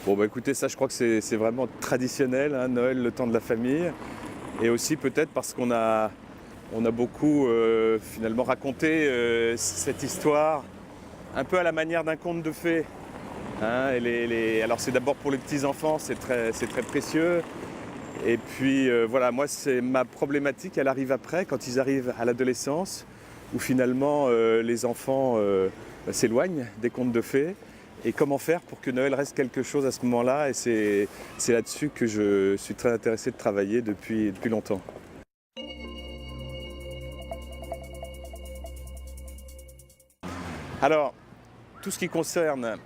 Bon bah écoutez, ça je crois que c'est vraiment traditionnel, hein, Noël, le temps de la famille. Et aussi peut-être parce qu'on a beaucoup finalement raconté cette histoire un peu à la manière d'un conte de fées. Hein, alors c'est d'abord pour les petits-enfants, c'est très précieux. Et puis voilà, moi c'est ma problématique, elle arrive après, quand ils arrivent à l'adolescence, où finalement les enfants s'éloignent des contes de fées. Et comment faire pour que Noël reste quelque chose à ce moment-là? Et c'est là-dessus que je suis très intéressé de travailler depuis longtemps. Alors, tout ce qui concerne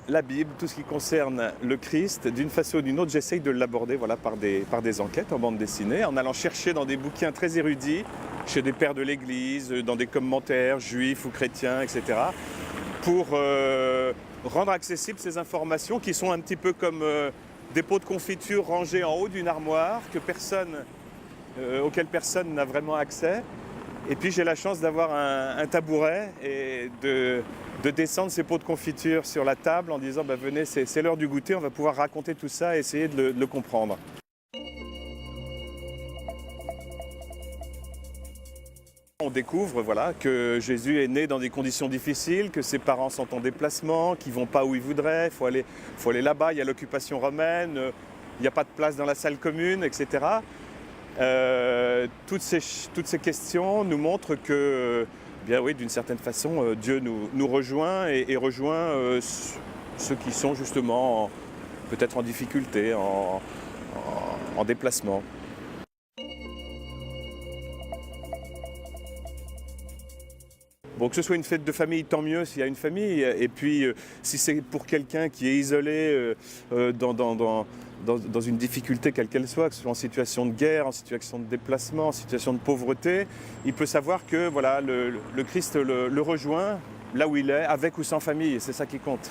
la Bible, tout ce qui concerne le Christ, d'une façon ou d'une autre, j'essaye de l'aborder voilà, par des enquêtes en bande dessinée, en allant chercher dans des bouquins très érudits, chez des pères de l'Église, dans des commentaires juifs ou chrétiens, etc., pour rendre accessibles ces informations qui sont un petit peu comme des pots de confiture rangés en haut d'une armoire auxquels personne n'a vraiment accès. Et puis j'ai la chance d'avoir un tabouret et de descendre ces pots de confiture sur la table en disant bah, venez, c'est l'heure du goûter, on va pouvoir raconter tout ça et essayer de le comprendre. On découvre voilà, que Jésus est né dans des conditions difficiles, que ses parents sont en déplacement, qu'ils ne vont pas où ils voudraient, il faut aller là-bas, il y a l'occupation romaine, il n'y a pas de place dans la salle commune, etc. Toutes ces questions nous montrent que, bien oui, d'une certaine façon, Dieu nous rejoint et rejoint ceux qui sont justement peut-être en difficulté, en déplacement. Bon, que ce soit une fête de famille, tant mieux s'il y a une famille. Et puis, si c'est pour quelqu'un qui est isolé dans une difficulté quelle qu'elle soit, que ce soit en situation de guerre, en situation de déplacement, en situation de pauvreté, il peut savoir que voilà, le Christ le rejoint là où il est, avec ou sans famille. Et c'est ça qui compte.